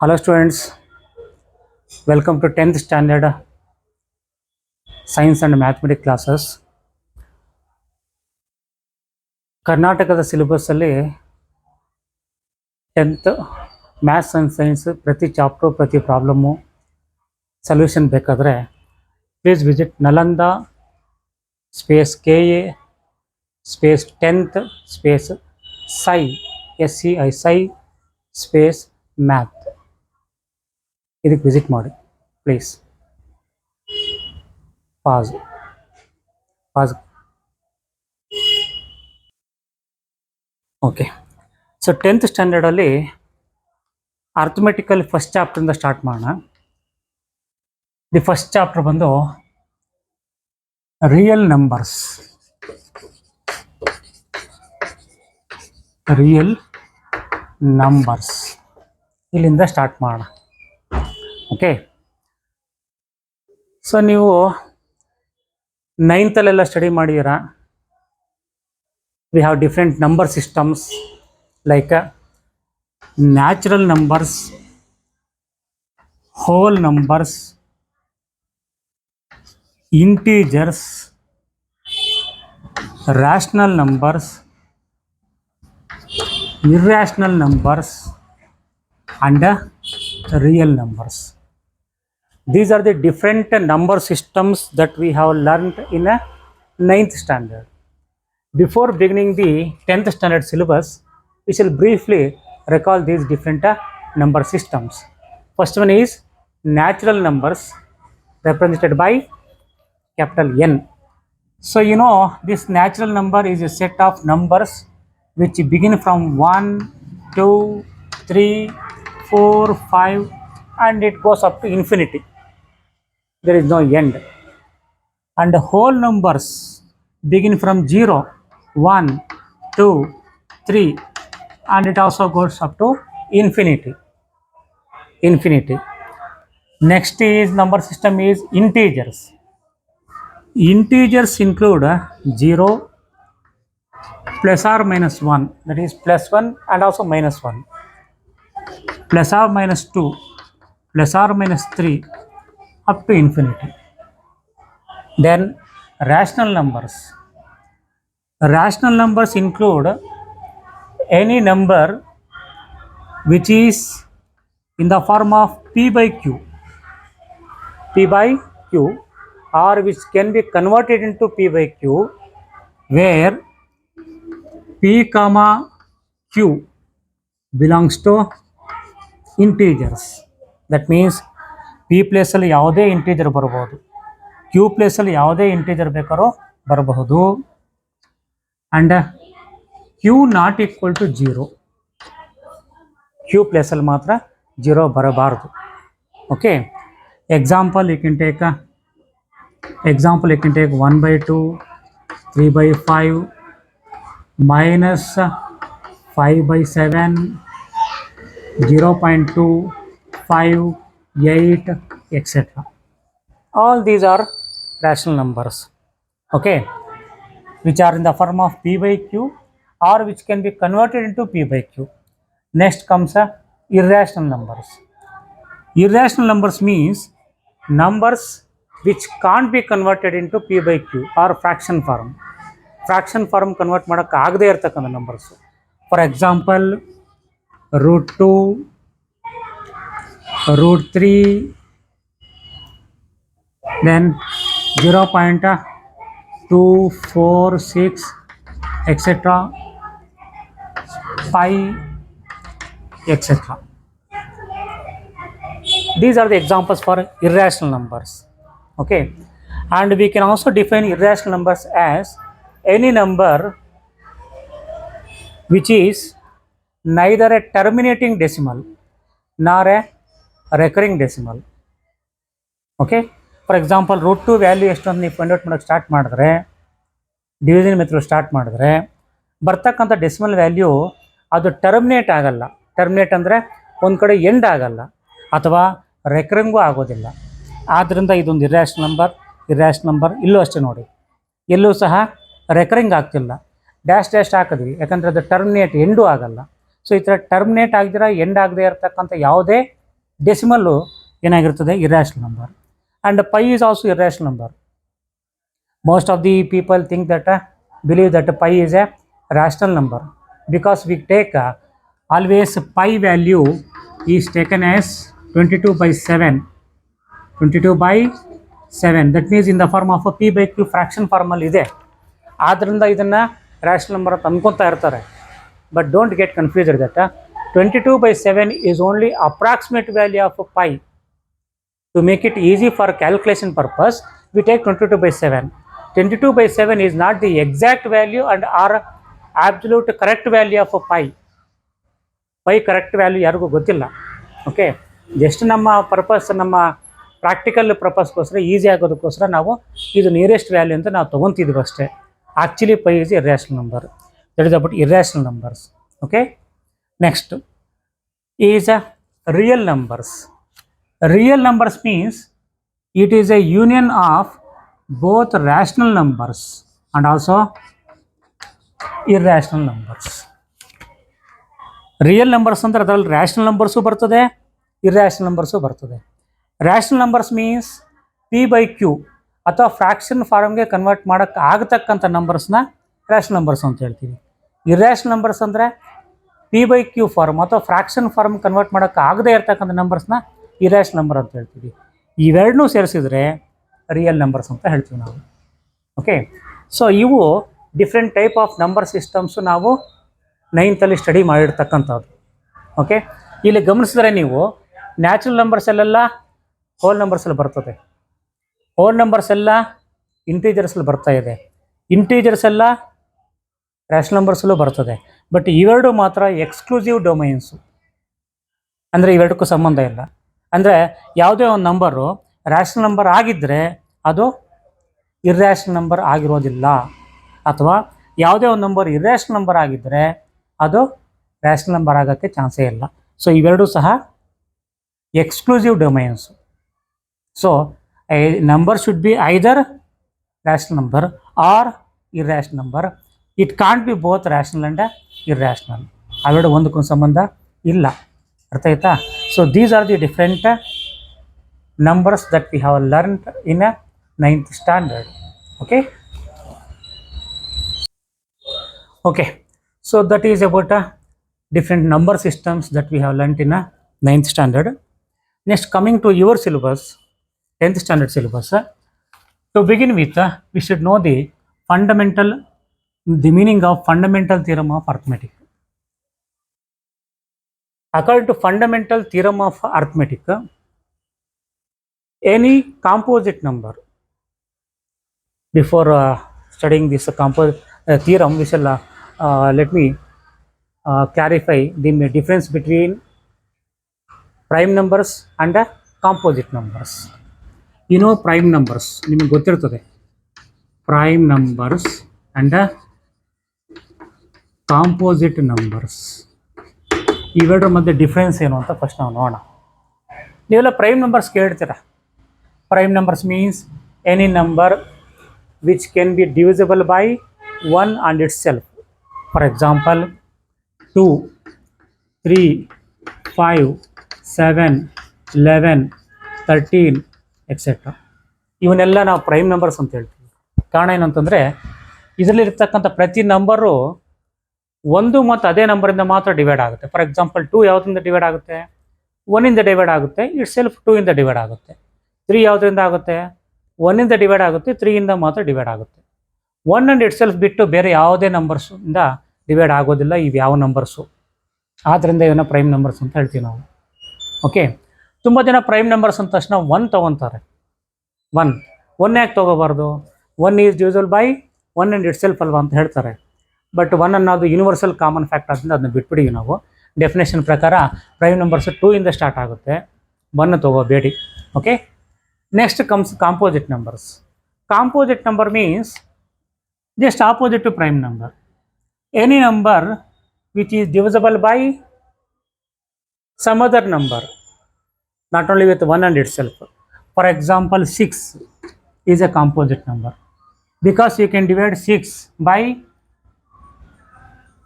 Hello students, welcome to 10th standard science and mathematics classes. ಕರ್ನಾಟಕದ syllabus ಅಲ್ಲಿ 10th maths and science ಪ್ರತಿ chapter ಪ್ರತಿ problem solution ಬೇಕಾದರೆ please visit Nalanda space KA space 10th space SCI SCI space math ಇದಕ್ಕೆ visit ಮಾಡಿ please. Pass okay. So 10th ಸ್ಟ್ಯಾಂಡರ್ಡಲ್ಲಿ arithmetical first ಚಾಪ್ಟರಿಂದ start ಮಾಡೋಣ. ದಿ ಫಸ್ಟ್ ಚಾಪ್ಟರ್ ಬಂದು ರಿಯಲ್ ನಂಬರ್ಸ್. ಇಲ್ಲಿಂದ ಸ್ಟಾರ್ಟ್ ಮಾಡೋಣ. ಓಕೆ. ಸೊ ನೀವು 9th ಸ್ಟಡಿ ಮಾಡಿದ್ದೀರಾ. we have different number systems like natural numbers, whole numbers, integers, rational numbers, irrational numbers and real numbers. These are the different number systems that we have learned in a 9th standard. Before beginning the 10th standard syllabus, we shall briefly recall these different number systems. First one is natural numbers represented by capital N. So you know this natural number is a set of numbers which begin from 1, 2, 3, 4, 5 and it goes up to infinity. There is no end. And whole numbers begin from 0, 1, 2, 3 and it also goes up to infinity. Next is number system is integers. Integers include 0, plus or minus 1, that is plus 1 and also minus 1, plus or minus 2, plus or minus 3 up to infinity. Then rational numbers. Rational numbers include any number which is in the form of p by q or which can be converted into p by q where p comma q belongs to integers. That means p place ಅಲ್ಲಿ ಯಾವುದೇ integer ಬರಬಹುದು, q place ಅಲ್ಲಿ ಯಾವುದೇ integer ಬೇಕಾರೋ ಬರಬಹುದು and q not equal to 0. q place ಅಲ್ಲಿ ಮಾತ್ರ 0 ಬರಬಾರದು. Okay. example you can take 1 by 2, 3 by 5, minus 5 by 7, 0.2, 5, 8 etc. all these are rational numbers, okay, which are in the form of p by q or which can be converted into p by q. Next comes irrational numbers. Irrational numbers means numbers which can't be converted into p by q or fraction form. Fraction form convert ಮಾಡಕ್ಕೆ ಆಗದೇ ಇರತಕ್ಕಂಥ numbers. For example √2, √3, then 0.246 etc. pi etc. These are the examples for irrational numbers, okay. And we can also define irrational numbers as any number which is neither a terminating decimal nor a recurring decimal, okay. For example √2 value ಎಷ್ಟು ಅಂತ ನೀವು find out ಮಾಡೋಕ್ಕೆ start ಮಾಡಿದ್ರೆ, division method start ಮಾಡಿದ್ರೆ ಬರ್ತಕ್ಕಂಥ decimal value ಅದು terminate ಆಗಲ್ಲ. Terminate ಅಂದರೆ ಒಂದು ಕಡೆ ಎಂಡ್ ಆಗಲ್ಲ ಅಥವಾ ರೆಕರಿಂಗೂ ಆಗೋದಿಲ್ಲ. ಆದ್ದರಿಂದ ಇದೊಂದು ಇರ್ಯಾಷನಲ್ ನಂಬರ್. ಇಲ್ಲೂ ಅಷ್ಟೇ ನೋಡಿ, ಎಲ್ಲೂ ಸಹ ರೆಕರಿಂಗ್ ಆಗ್ತಿಲ್ಲ. ಡ್ಯಾಶ್ ಹಾಕಿದ್ವಿ ಯಾಕಂದರೆ ಅದು ಟರ್ಮಿನೇಟ್ ಎಂಡೂ ಆಗಲ್ಲ. ಸೊ ಈ ಥರ ಟರ್ಮಿನೇಟ್ ಆಗದಿರ ಎಂಡ್ ಆಗದೆ ಇರತಕ್ಕಂಥ ಯಾವುದೇ ಡೆಸಿಮಲ್ಲು ಏನಾಗಿರ್ತದೆ, irrational number. And pi is also irrational number. Most of the people think that believe that pi is a rational number, because we take always pi value is taken as 22 by 7. 22 by 7, that means in the form of a p by q fraction form ಅಲ್ಲಿ ಇದೆ. ಆದ್ದರಿಂದ ಇದನ್ನು rational number ಅಂತ ಅನ್ಕೊತಾ ಇರ್ತಾರೆ. But don't get confused that 22 by 7 is only approximate value of pi. To make it easy for calculation purpose, we take 22 by 7. 22 by 7 is not the exact value and or absolute correct value of pi. Pi correct value ಯಾರಿಗೂ ಗೊತ್ತಿಲ್ಲ. Okay, just ನಮ್ಮ purpose, ನಮ್ಮ practical ಪರ್ಪಸ್ಗೋಸ್ಕರ easy ಆಗೋದಕ್ಕೋಸ್ಕರ ನಾವು ಇದು nearest value ಅಂತ ನಾವು ತೊಗೊತಿದ್ವಿ ಅಷ್ಟೇ. Actually pi is irrational number. That is about irrational numbers. Okay, next is real numbers. Real numbers means it is a union of both rational numbers and also irrational numbers. Real numbers ಅಂದ್ರೆ ಅದರಲ್ಲಿ rational numbers ಬರ್ತದೆ, irrational numbers ಬರ್ತದೆ. Rational numbers means P by Q ಅಥವಾ fraction ಫಾರ್ಮ್ಗೆ convert ಮಾಡೋಕ್ಕೆ ಆಗತಕ್ಕಂಥ ನಂಬರ್ಸ್ನ rational numbers ಅಂತ ಹೇಳ್ತೀವಿ. ಇರ್ಯಾಷನಲ್ ನಂಬರ್ಸ್ ಅಂದರೆ ಪಿ ಬೈ ಕ್ಯೂ ಫಾರ್ಮ್ ಅಥವಾ ಫ್ರಾಕ್ಷನ್ ಫಾರ್ಮ್ ಕನ್ವರ್ಟ್ ಮಾಡೋಕ್ಕೆ ಆಗದೇ ಇರ್ತಕ್ಕಂಥ ನಂಬರ್ಸ್ನ ಇರ್ಯಾಷನಲ್ ನಂಬರ್ ಅಂತ ಹೇಳ್ತೀವಿ. ಇವೆರಡನ್ನೂ ಸೇರಿಸಿದ್ರೆ ರಿಯಲ್ ನಂಬರ್ಸ್ ಅಂತ ಹೇಳ್ತೀವಿ ನಾವು. ಓಕೆ, ಸೊ ಇವು different type of number systems ನಾವು 9th ಸ್ಟಡಿ ಮಾಡಿರ್ತಕ್ಕಂಥದ್ದು. ಓಕೆ, ಇಲ್ಲಿ ಗಮನಿಸಿದ್ರೆ ನೀವು ನ್ಯಾಚುರಲ್ ನಂಬರ್ಸ್ ಅಲ್ಲೆಲ್ಲ ಹೋಲ್ ನಂಬರ್ಸಲ್ಲಿ ಬರ್ತದೆ, ಹೋಲ್ ನಂಬರ್ಸ್ ಎಲ್ಲ ಇಂಟೀಜರ್ಸಲ್ಲಿ ಬರ್ತಾ ಇದೆ, ಇಂಟೀಜರ್ಸ್ ಎಲ್ಲ ರ್ಯಾಷನಲ್ ನಂಬರ್ಸಲ್ಲೂ ಬರ್ತದೆ. ಬಟ್ ಇವೆರಡು ಮಾತ್ರ ಎಕ್ಸ್ಕ್ಲೂಸಿವ್ ಡೊಮೈನ್ಸು, ಅಂದರೆ ಇವೆರಡಕ್ಕೂ ಸಂಬಂಧ ಇಲ್ಲ. ಅಂದರೆ ಯಾವುದೇ ಒಂದು ನಂಬರು ರ್ಯಾಷನಲ್ ನಂಬರ್ ಆಗಿದ್ದರೆ ಅದು ಇರ್ಯಾಷನಲ್ ನಂಬರ್ ಆಗಿರೋದಿಲ್ಲ, ಅಥವಾ ಯಾವುದೇ ಒಂದು ನಂಬರ್ ಇರ್ಯಾಷನಲ್ ನಂಬರ್ ಆಗಿದ್ದರೆ ಅದು ರ್ಯಾಷನಲ್ ನಂಬರ್ ಆಗೋಕ್ಕೆ ಚಾನ್ಸೇ ಇಲ್ಲ. ಸೊ ಇವೆರಡೂ ಸಹ exclusive domains. So a number should be either rational number or irrational number. It can't be both rational and irrational. ಅವೆರಡು ಒಂದಕ್ಕೊಂದು ಸಂಬಂಧ ಇಲ್ಲ. ಅರ್ಥ ಆಯ್ತಾ? So these are the different numbers that we have learned in a 9th standard. Okay, okay, so that is about different number systems that we have learnt in a 9th standard. Next, coming to your syllabus, 10th standard syllabus. To begin with, we should know the meaning of fundamental theorem of arithmetic. According to fundamental theorem of arithmetic, any composite number, before studying this theorem, we shall let me clarify the difference between prime numbers and composite numbers. You know prime numbers, ನಿಮಗೆ ಗೊತ್ತಿರ್ತದೆ. Prime numbers and composite numbers, ಇವೆರಡರ ಮಧ್ಯೆ difference ಏನು ಅಂತ first ನಾವು ನೋಡೋಣ. ನೀವೆಲ್ಲ prime numbers ಕೇಳ್ತೀರ. Prime numbers means any number which can be divisible by 1 and itself. For example 2, 3, 5, 7, 11, 13 etcetera. ಇವನ್ನೆಲ್ಲ ನಾವು ಪ್ರೈಮ್ ನಂಬರ್ಸ್ ಅಂತ ಹೇಳ್ತೀವಿ. ಕಾರಣ ಏನಂತಂದರೆ ಇದರಲ್ಲಿರ್ತಕ್ಕಂಥ ಪ್ರತಿ ನಂಬರು ಒಂದು ಮತ್ತು ಅದೇ ನಂಬರಿಂದ ಮಾತ್ರ ಡಿವೈಡ್ ಆಗುತ್ತೆ. ಫಾರ್ ಎಕ್ಸಾಂಪಲ್ 2 ಯಾವುದರಿಂದ ಡಿವೈಡ್ ಆಗುತ್ತೆ? 1 ಡಿವೈಡ್ ಆಗುತ್ತೆ, ಇಟ್ ಸೆಲ್ಫ್ 2 ಡಿವೈಡ್ ಆಗುತ್ತೆ. 3 ಯಾವುದರಿಂದ ಆಗುತ್ತೆ? 1 ಡಿವೈಡ್ ಆಗುತ್ತೆ, 3 ಮಾತ್ರ ಡಿವೈಡ್ ಆಗುತ್ತೆ. 1 and itself ಬಿಟ್ಟು ಬೇರೆ ಯಾವುದೇ ನಂಬರ್ಸಿಂದ ಡಿವೈಡ್ ಆಗೋದಿಲ್ಲ ಇವು ಯಾವ ನಂಬರ್ಸು. ಆದ್ದರಿಂದ ಇವನ್ನ ಪ್ರೈಮ್ ನಂಬರ್ಸ್ ಅಂತ ಹೇಳ್ತೀವಿ ನಾವು. ಓಕೆ, ತುಂಬ ಜನ ಪ್ರೈಮ್ ನಂಬರ್ಸ್ ಅಂದ ತಕ್ಷಣ 1 ತೊಗೊತಾರೆ. 1 ಯಾಕೆ ತೊಗೋಬಾರ್ದು? 1 is divisible by 1 and itself ಅಲ್ವಾ ಅಂತ ಹೇಳ್ತಾರೆ. ಬಟ್ 1 ಅನ್ನೋದು ಯೂನಿವರ್ಸಲ್ ಕಾಮನ್ ಫ್ಯಾಕ್ಟ್ ಆದ್ದರಿಂದ ಅದನ್ನ ಬಿಟ್ಬಿಡಿವಿ ನಾವು. ಡೆಫಿನೇಷನ್ ಪ್ರಕಾರ ಪ್ರೈಮ್ ನಂಬರ್ಸ್ 2 ಸ್ಟಾರ್ಟ್ ಆಗುತ್ತೆ, 1 ತೊಗೋಬೇಡಿ. Okay, next comes composite numbers. Composite number means just opposite to prime number. Any number which is divisible by some other number, not only with 1 and itself. For example, 6 is a composite number because you can divide 6 by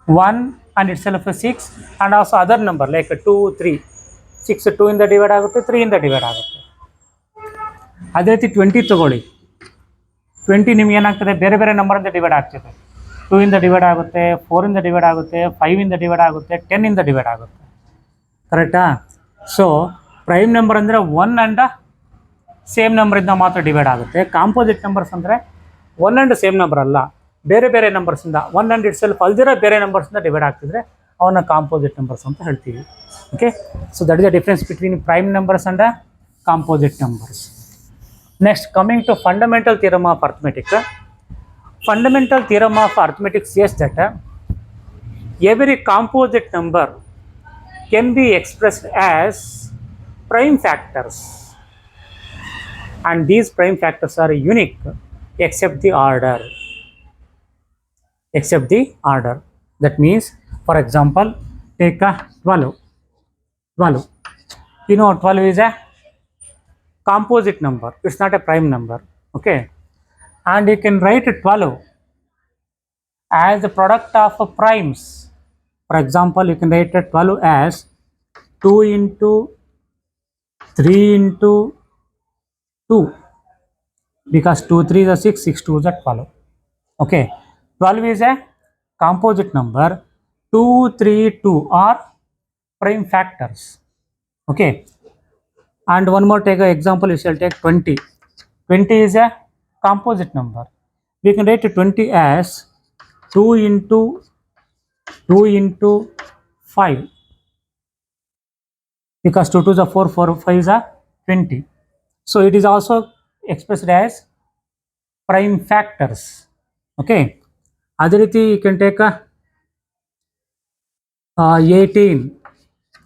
1 and itself is 6 and also other number like 2, 3. 6 2 ಇಂದ divide ಆಗುತ್ತೆ, 3 ಇಂದ divide ಆಗುತ್ತೆ. ಅದೇ ರೀತಿ 20 ತಗೊಳ್ಳಿ. 20 ನಿಮ್ಗೆ ಏನಾಗ್ತದೆ, ಬೇರೆ ಬೇರೆ ನಂಬರಿಂದ ಡಿವೈಡ್ ಆಗ್ತದೆ. 2 ಇಂದ ಡಿವೈಡ್ ಆಗುತ್ತೆ, 4 ಇಂದ ಡಿವೈಡ್ ಆಗುತ್ತೆ, 5 ಇಂದ ಡಿವೈಡ್ ಆಗುತ್ತೆ, 10 ಇಂದ ಡಿವೈಡ್ ಆಗುತ್ತೆ. ಕರೆಕ್ಟಾ? ಸೊ ಪ್ರೈಮ್ ನಂಬರ್ ಅಂದರೆ 1 ಆ್ಯಂಡ್ ಸೇಮ್ ನಂಬರಿಂದ ಮಾತ್ರ ಡಿವೈಡ್ ಆಗುತ್ತೆ. ಕಾಂಪೋಸಿಟ್ ನಂಬರ್ಸ್ ಅಂದರೆ 1 ಆ್ಯಂಡ್ ಸೇಮ್ ನಂಬರ್ ಅಲ್ಲ, ಬೇರೆ ಬೇರೆ ನಂಬರ್ಸಿಂದ 1 ಆ್ಯಂಡ್ ಇಟ್ ಸೆಲ್ಫ್ ಅಲ್ದಿರೋ ಬೇರೆ ನಂಬರ್ಸಿಂದ ಡಿವೈಡ್ ಆಗ್ತಿದ್ರೆ ಅವನ್ನ ಕಾಂಪೋಸಿಟ್ ನಂಬರ್ಸ್ ಅಂತ ಹೇಳ್ತೀವಿ. Okay, so that is the difference between prime numbers and composite numbers. Next, coming to fundamental theorem of arithmetic. Fundamental theorem of arithmetic says that every composite number can be expressed as prime factors, and these prime factors are unique except the order. Except the order. That means, for example, take a 12. 12. You know, 12 is a composite number, it's not a prime number. Okay, and you can write 12 as the product of primes. For example, you can write 12 as 2 into 3 into 2, because 2 3 is 6, 6 2 is 12. Okay, 12 is a composite number, 2 3 2 are prime factors. Okay, and one more, take an example, we shall take 20. 20 is a composite number. We can write 20 as 2 into 2 into 5, because 2 2 is a 4, 4 5 is a 20. So it is also expressed as prime factors. Okay, other riti you can take a 18.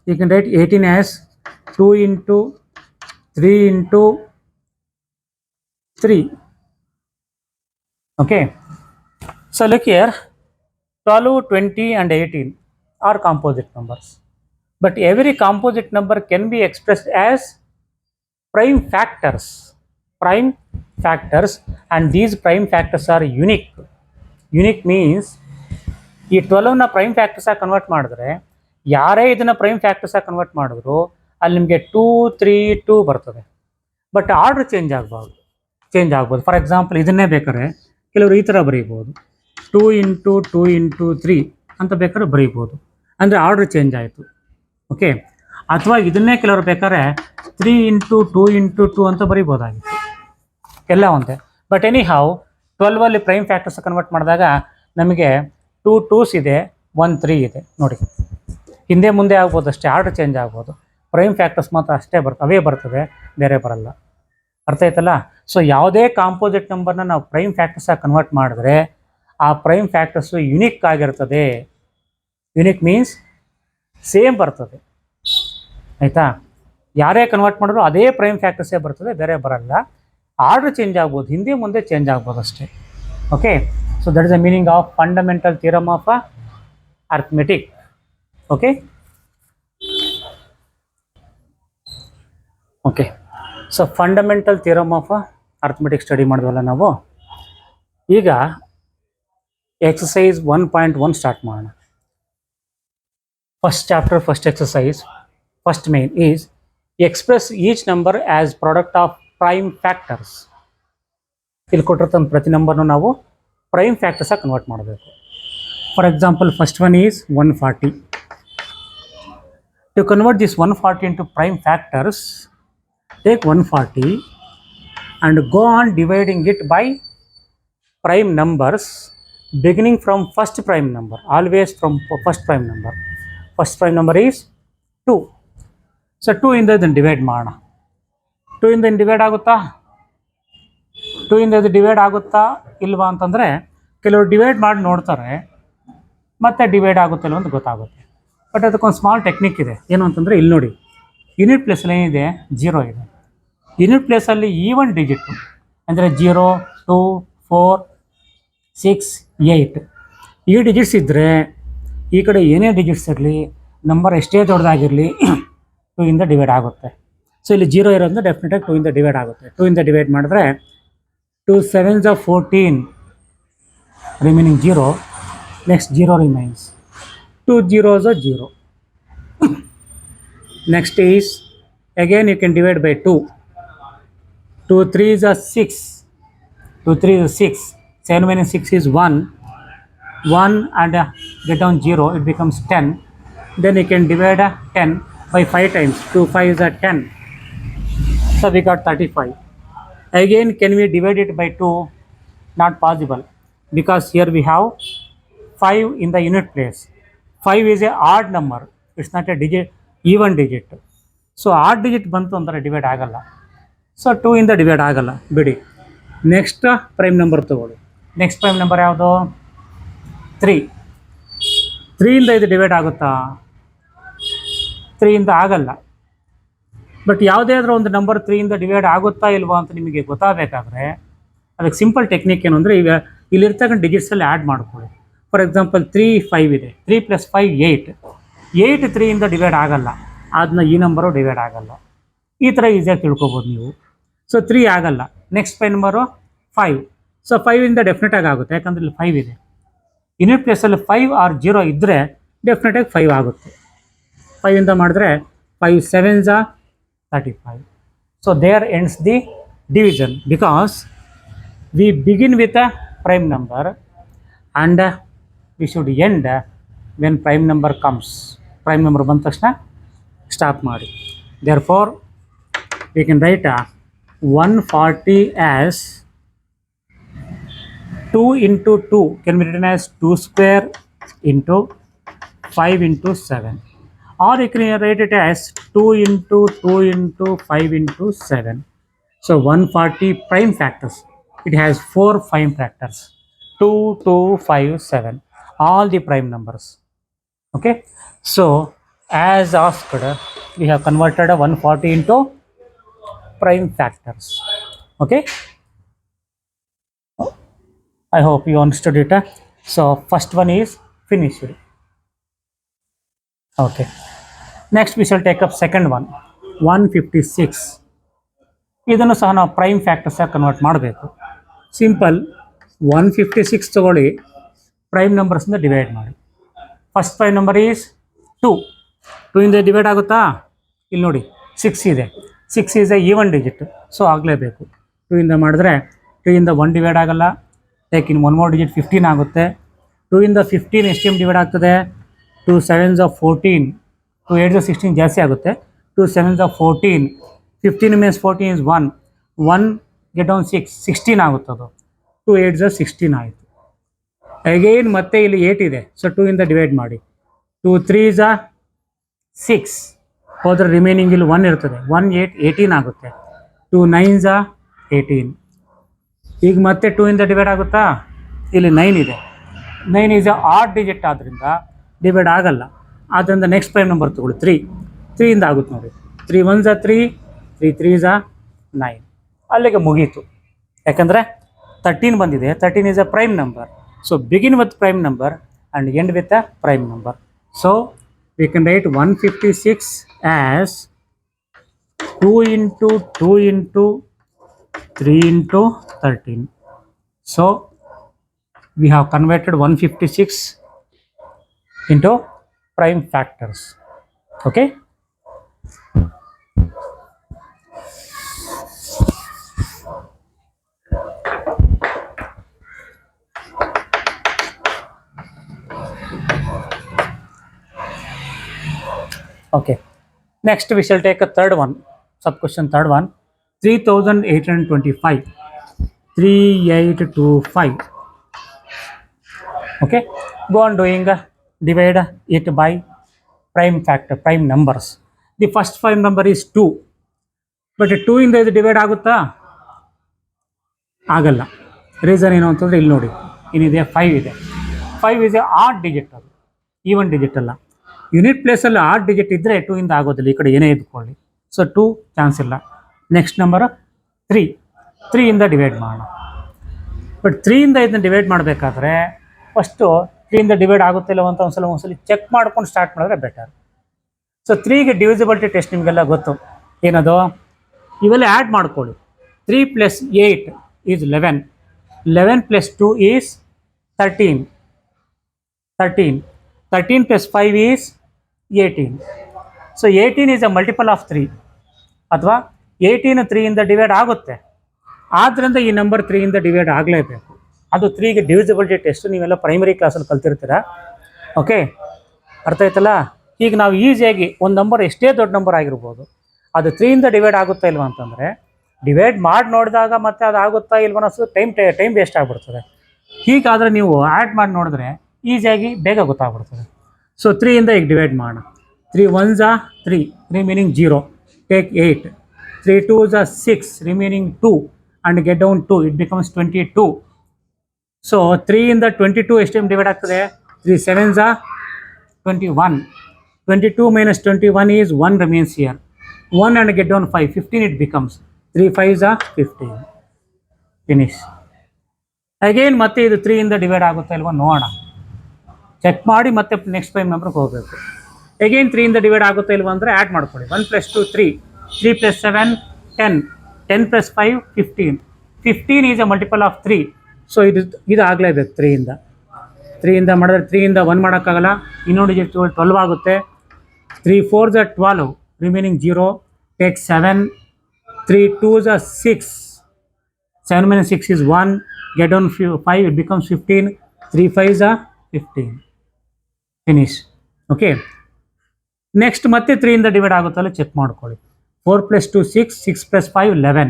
You can write 18 as 2 into 3 into 3. Okay, so look here, 12, 20 and 18 are composite numbers, but every composite number can be expressed as prime factors. Prime factors, and these prime factors are unique. Unique means ಈ 12ನ prime factors ಆಗಿ convert ಮಾಡಿದ್ರೆ, ಯಾರೇ ಇದನ್ನ prime factors ಆಗಿ convert ಮಾಡಿದ್ರು ಅಲ್ಲಿ ನಿಮಗೆ 2 3 2 ಬರ್ತದೆ, ಬಟ್ ಆರ್ಡರ್ ಚೇಂಜ್ ಆಗ್ಬೋದು. ಫಾರ್ ಎಕ್ಸಾಂಪಲ್, ಇದನ್ನೇ ಬೇಕಾದ್ರೆ ಕೆಲವರು ಈ ಥರ ಬರೀಬೋದು, 2 into 2 into 3 ಅಂತ ಬೇಕಾದ್ರೆ ಬರೀಬೋದು, ಅಂದರೆ ಆರ್ಡರ್ ಚೇಂಜ್ ಆಯಿತು. ಓಕೆ, ಅಥವಾ ಇದನ್ನೇ ಕೆಲವರು ಬೇಕಾದ್ರೆ 3 into 2 into 2 ಅಂತ ಬರೀಬೋದಾಗಿತ್ತು, ಎಲ್ಲ ಒಂದೇ. ಬಟ್ ಎನಿ ಹೌ 12ಅಲ್ಲಿ ಪ್ರೈಮ್ ಫ್ಯಾಕ್ಟರ್ಸ್ ಕನ್ವರ್ಟ್ ಮಾಡಿದಾಗ ನಮಗೆ 2 2s ಇದೆ, 1 3 ಇದೆ. ನೋಡಿ, ಹಿಂದೆ ಮುಂದೆ ಆಗ್ಬೋದು ಅಷ್ಟೇ, ಆರ್ಡರ್ ಚೇಂಜ್ ಆಗ್ಬೋದು. ಪ್ರೈಮ್ ಫ್ಯಾಕ್ಟರ್ಸ್ ಮಾತ್ರ ಅಷ್ಟೇ ಅವೇ ಬರ್ತವೆ, ಬೇರೆ ಬರಲ್ಲ. ಅರ್ಥ ಆಯ್ತಲ್ಲ? ಸೊ ಯಾವುದೇ ಕಾಂಪೋಸಿಟ್ ನಂಬರ್ನ ನಾವು ಪ್ರೈಮ್ ಫ್ಯಾಕ್ಟರ್ಸ್ ಆಗಿ ಕನ್ವರ್ಟ್ ಮಾಡಿದ್ರೆ ಆ ಪ್ರೈಮ್ ಫ್ಯಾಕ್ಟರ್ಸು ಯುನಿಕ್ ಆಗಿರ್ತದೆ. ಯುನಿಕ್ ಮೀನ್ಸ್ ಸೇಮ್ ಬರ್ತದೆ, ಆಯಿತಾ? ಯಾರೇ ಕನ್ವರ್ಟ್ ಮಾಡಿದ್ರು ಅದೇ ಪ್ರೈಮ್ ಫ್ಯಾಕ್ಟರ್ಸೇ ಬರ್ತದೆ, ಬೇರೆ ಬರಲ್ಲ. ಆರ್ಡರ್ ಚೇಂಜ್ ಆಗ್ಬೋದು, ಹಿಂದೆ ಮುಂದೆ ಚೇಂಜ್ ಆಗ್ಬೋದು ಅಷ್ಟೇ. Okay, so that is the meaning of fundamental theorem of arithmetic. Okay, okay, so fundamental theorem of arithmetic study ಮಾಡಿದ್ವಲ್ಲ ನಾವು. ಈಗ exercise 1.1 ಸ್ಟಾರ್ಟ್ ಮಾಡೋಣ. First chapter, first exercise, first main is express each number as product of prime factors. ಇಲ್ಲಿ ಕೊಟ್ಟಿರ್ತಂಥ ಪ್ರತಿ ನಂಬರ್ನು ನಾವು prime factors ಆಗಿ convert ಮಾಡಬೇಕು. For example, first one is 140. To convert this 140 into prime factors, take 140 and go on dividing it by prime numbers beginning from first prime number, always from first prime number. First prime number is 2. So 2 ಇಂದ ಇದನ್ನು divide ಮಾಡೋಣ. 2 ಇಂದ divide ಆಗುತ್ತಾ? 2 ಇಂದ ಇದು divide ಆಗುತ್ತಾ ಇಲ್ವಾ ಅಂತಂದರೆ ಕೆಲವರು ಡಿವೈಡ್ ಮಾಡಿ ನೋಡ್ತಾರೆ, ಮತ್ತೆ ಡಿವೈಡ್ ಆಗುತ್ತಿಲ್ಲ ಅಂತ ಗೊತ್ತಾಗುತ್ತೆ. ಬಟ್ ಅದಕ್ಕೊಂದು ಸ್ಮಾಲ್ ಟೆಕ್ನಿಕ್ ಇದೆ. ಏನು ಅಂತಂದರೆ, ಇಲ್ಲಿ ನೋಡಿ, ಯೂನಿಟ್ ಪ್ಲೇಸಲ್ಲಿ ಏನಿದೆ? 0 ಇದೆ. ಯೂನಿಟ್ ಪ್ಲೇಸಲ್ಲಿ ಈವನ್ ಡಿಜಿಟ್ ಅಂದರೆ 0 2 4 6 8 ಈ ಡಿಜಿಟ್ಸ್ ಇದ್ದರೆ ಈ ಕಡೆ ಏನೇ ಡಿಜಿಟ್ಸ್ ಇರಲಿ, ನಂಬರ್ ಎಷ್ಟೇ ದೊಡ್ಡದಾಗಿರಲಿ 2 ಇಂದ ಡಿವೈಡ್ ಆಗುತ್ತೆ. ಸೊ ಇಲ್ಲಿ 0 ಇರೋದ್ರಿಂದ ಡೆಫಿನೆಟಾಗಿ 2 ಇಂದ ಡಿವೈಡ್ ಆಗುತ್ತೆ. 2 ಇಂದ ಡಿವೈಡ್ ಮಾಡಿದ್ರೆ 2 7s are 14, remaining 0. Next 0 remains. 2 zeros are 0. Next is, again you can divide by 2. 2 3s are 6. 2 3 is 6. 7 minus 6 is 1. 1 and get down 0, it becomes 10. Then you can divide 10 by 5 times. 2 5 is 10. So we got 35. Again, can we divide it by 2? Not possible, because here we have 5 in the unit place. 5 is a odd number. It's not a digit, even digit. So odd digit ಬಂತು ಅಂದರೆ divide ಆಗಲ್ಲ. So 2 ಇಂದ divide ಆಗಲ್ಲ, ಬಿಡಿ. Next prime number ತಗೊಳ್ಳಿ. Next prime number ಯಾವುದು? 3. 3 ಇಂದ ಇದು ಡಿವೈಡ್ ಆಗುತ್ತಾ? 3 ಇಂದ ಆಗಲ್ಲ. ಬಟ್ ಯಾವುದೇ ಆದರೂ ಒಂದು ನಂಬರ್ 3 ಇಂದ ಡಿವೈಡ್ ಆಗುತ್ತಾ ಇಲ್ವಾ ಅಂತ ನಿಮಗೆ ಗೊತ್ತಾಗಬೇಕಾದ್ರೆ ಅದಕ್ಕೆ ಸಿಂಪಲ್ ಟೆಕ್ನಿಕ್ ಏನು ಅಂದರೆ, ಈಗ ಇಲ್ಲಿರ್ತಕ್ಕಂಥ ಡಿಜಿಟ್ಸಲ್ಲಿ ಆ್ಯಡ್ ಮಾಡ್ಕೊಳ್ಳಿ. ಫಾರ್ ಎಕ್ಸಾಂಪಲ್ 3 5 ಇದೆ. 3 + 5 8. 8 3 ಇಂದ ಡಿವೈಡ್ ಆಗಲ್ಲ, ಅದನ್ನ ಈ ನಂಬರು ಡಿವೈಡ್ ಆಗಲ್ಲ. ಈ ಥರ ಈಸಿಯಾಗಿ ತಿಳ್ಕೊಬೋದು ನೀವು. ಸೊ 3 ಆಗಲ್ಲ. Next prime number 5. ಸೊ 5 ಇಂದ ಡೆಫಿನೆಟಾಗಿ ಆಗುತ್ತೆ, ಯಾಕಂದರೆ ಇಲ್ಲಿ 5 ಇದೆ. ಯೂನಿಟ್ ಪ್ಲೇಸಲ್ಲಿ 5 or 0 ಇದ್ದರೆ ಡೆಫಿನೆಟಾಗಿ 5 ಆಗುತ್ತೆ. 5 ಇಂದ ಮಾಡಿದ್ರೆ 5 7s are 35. So there ends the division, because we begin with a prime number and we should end when prime number comes. Prime number ಬಂದ ತಕ್ಷಣ ಸ್ಟಾಪ್ ಮಾಡಿ. Therefore we can write 140 as 2 into 2 can be written as 2 square into 5 into 7. Or you can write it as 2 into 2 into 5 into 7. So 140 prime factors. It has 4 prime factors. 2, 2, 5, 7. All the prime numbers. Okay. So as asked, we have converted 140 into prime factors. Okay. I hope you understood it. So first one is finished. Okay. Next we shall take up second one, 156. ಇದನ್ನು ಸಹ ನಾವು prime factors ಆಗಿ convert ಮಾಡಬೇಕು. Simple, 156 ತಗೊಳ್ಳಿ, prime ನಂಬರ್ಸ್ನ divide ಮಾಡಿ. First prime number is 2. 2 ಇಂದ divide ಆಗುತ್ತಾ? ಇಲ್ಲಿ ನೋಡಿ 6 ಇದೆ. 6 is A even digit, so ಆಗಲೇಬೇಕು. 2 ಇಂದ ಮಾಡಿದ್ರೆ 2 ಇಂದ 1 ಡಿವೈಡ್ ಆಗಲ್ಲ. ಟೇಕ್ ಇನ್ 1 more digit, 15 ಆಗುತ್ತೆ. 2 ಇಂದ 15 ಎಷ್ಟು ಟೈಮ್ ಡಿವೈಡ್ ಆಗ್ತದೆ? 2 7s are 14. 2 8s are 16 ಜಾಸ್ತಿ ಆಗುತ್ತೆ. 2 7s are 14. 15 minus 14 is 1. 1 get down 6. 16 ಆಗುತ್ತೆ ಅದು. 2 8s are 16 ಆಯಿತು. ಅಗೈನ್ ಮತ್ತೆ ಇಲ್ಲಿ 8 ಇದೆ, ಸೊ 2 ಇಂದ ಡಿವೈಡ್ ಮಾಡಿ. 2 3s are 6. ಹೋದ್ರೆ ರಿಮೈನಿಂಗ್ ಇಲ್ಲಿ 1 ಇರ್ತದೆ. 1 8 18 ಆಗುತ್ತೆ. 2 9s are 18. ಈಗ ಮತ್ತೆ 2 ಇಂದ ಡಿವೈಡ್ ಆಗುತ್ತಾ? ಇಲ್ಲಿ 9 ಇದೆ. 9 ಈಸ್ ಎ ಆಡ್ ಡಿಜಿಟ್, ಆದ್ದರಿಂದ ಡಿವೈಡ್ ಆಗಲ್ಲ. ಆದ್ದರಿಂದ ನೆಕ್ಸ್ಟ್ ಪ್ರೈಮ್ ನಂಬರ್ ತಗೊಳ್ಳಿ, 3. 3 ಇಂದ ಆಗುತ್ತೆ ನೋಡಿ. 3 1s are 3. 3 3s are 9. ಅಲ್ಲಿಗೆ ಮುಗೀತು. ಯಾಕಂದರೆ 13 ಬಂದಿದೆ. 13 is a prime number. So begin with prime number and end with a prime number. So we can write 156 as 2 into 2 into 3 into 13. So we have converted 156 into prime factors. Okay. Okay. Next we shall take a third one, sub question third one, 3825. 3825. Okay. Go on doing divide it by prime factor, prime numbers. The first prime number is 2. But 2 ಇಂದ ಇದು divide ಆಗುತ್ತಾ? ಆಗಲ್ಲ. Reason ಏನು ಅಂತಂದರೆ ಇಲ್ಲಿ ನೋಡಿ, ಏನಿದೆ? 5 ಇದೆ. 5 is a ಆಡ್ ಡಿಜಿಟ್, ಅದು ಈವನ್ ಡಿಜಿಟ್ ಅಲ್ಲ. ಯೂನಿಟ್ ಪ್ಲೇಸಲ್ಲಿ ಆಡ್ ಡಿಜಿಟ್ ಇದ್ದರೆ 2 ಇಂದ ಆಗೋದಿಲ್ಲ, ಈ ಕಡೆ ಏನೇ ಇದ್ಕೊಳ್ಳಿ. ಸೊ 2 ಚಾನ್ಸ್ ಇಲ್ಲ. Next number 3. 3 ಇಂದ ಡಿವೈಡ್ ಮಾಡೋಣ. ಬಟ್ 3 ಇಂದ ಇದನ್ನ ಡಿವೈಡ್ ಮಾಡಬೇಕಾದ್ರೆ ಫಸ್ಟು 3 ಇಂದ ಡಿವೈಡ್ ಆಗುತ್ತೆ ಇಲ್ಲ ಅಂತ ಒಂದ್ಸಲಿ ಚೆಕ್ ಮಾಡ್ಕೊಂಡು ಸ್ಟಾರ್ಟ್ ಮಾಡಿದ್ರೆ ಬೆಟರ್. ಸೊ 3ಗೆ ಡಿವಿಸಿಬಿಲಿಟಿ ಟೆಸ್ಟ್ ನಿಮಗೆಲ್ಲ ಗೊತ್ತು. ಏನದು? ಇವೆಲ್ಲ ಆ್ಯಡ್ ಮಾಡ್ಕೊಳ್ಳಿ. 3 + 8 is 11. 11 + 2 is 13. 13 + 5 is 18. So 18 is a multiple of 3 ಅಥವಾ 18 3ಇಂದ ಡಿವೈಡ್ ಆಗುತ್ತೆ. ಆದ್ದರಿಂದ ಈ ನಂಬರ್ 3ಇಂದ ಡಿವೈಡ್ ಆಗಲೇಬೇಕು. ಅದು 3ಗೆ ಡಿವಿಸಿಬಿಲಿಟಿ ಟೆಸ್ಟ್ ನೀವೆಲ್ಲ ಪ್ರೈಮರಿ ಕ್ಲಾಸಲ್ಲಿ ಕಲ್ತಿರ್ತೀರಾ. ಓಕೆ, ಅರ್ಥ ಆಯ್ತಲ್ಲ? ಈಗ ನಾವು ಈಸಿಯಾಗಿ ಒಂದು ನಂಬರ್ ಎಷ್ಟೇ ದೊಡ್ಡ ನಂಬರ್ ಆಗಿರ್ಬೋದು, ಅದು 3ಇಂದ ಡಿವೈಡ್ ಆಗುತ್ತಾ ಇಲ್ವಾ ಅಂತಂದರೆ ಡಿವೈಡ್ ಮಾಡಿ ನೋಡಿದಾಗ ಮತ್ತೆ ಅದು ಆಗುತ್ತಾ ಇಲ್ವ ಅನ್ನೋದು ಟೈಮ್ ವೇಸ್ಟ್ ಆಗಿಬಿಡ್ತದೆ. ಹೀಗಾದರೆ ನೀವು ಆ್ಯಡ್ ಮಾಡಿ ನೋಡಿದ್ರೆ ಈಸಿಯಾಗಿ ಬೇಗ ಗೊತ್ತಾಗ್ಬಿಡ್ತದೆ. ಸೊ 3ಇಂದ ಈಗ ಡಿವೈಡ್ ಮಾಡೋಣ. 3 1s are 3 remaining 0, take 8. 3 2s are 6 remaining 2 and get down 2, it becomes 22. So 3ಇಂದ 22 ಎಷ್ಟು ಟೈಮ್ ಡಿವೈಡ್ ಆಗ್ತದೆ? 3 7s are 21. 22 minus 21 is 1 remains here. 1 and get down 5, 15 it becomes. 3 5s are 15. Finish. Again ಮತ್ತೆ ಇದು 3ಇಂದ divide ಆಗುತ್ತಾ ಇಲ್ವಾ ನೋಡೋಣ. Check ಮಾಡಿ ಮತ್ತೆ next prime ನಂಬರ್ಗೆ ಹೋಗಬೇಕು. ಅಗೇನ್ 3ಇಂದ ಡಿವೈಡ್ ಆಗುತ್ತಾ ಇಲ್ವಾ ಅಂದರೆ ಆ್ಯಡ್ ಮಾಡ್ಕೊಳ್ಳಿ. 1 + 2 3, 3 + 7 10, 10 + 5 15. 15 is a multiple of 3. So ಇದು ಆಗಲೇಬೇಕು 3ಇಂದ ಮಾಡಿದ್ರೆ 3ಇಂದ 1 ಮಾಡೋಕ್ಕಾಗಲ್ಲ. ಇನ್ನೊಂದು ಡಿಜಿಟ್ 12 ಆಗುತ್ತೆ. 3 4s are 12 remaining 0, take 7. 3 2s are 6, 7 minus 6 is 1, get down 5, it becomes 15. 3 5s are 15. Finish. Okay, next ಮತ್ತೆ 3ಇಂದ ಡಿವೈಡ್ ಆಗುತ್ತಲ್ಲ ಚೆಕ್ ಮಾಡ್ಕೊಳ್ಳಿ. 4 + 2 6, 6 + 5 11.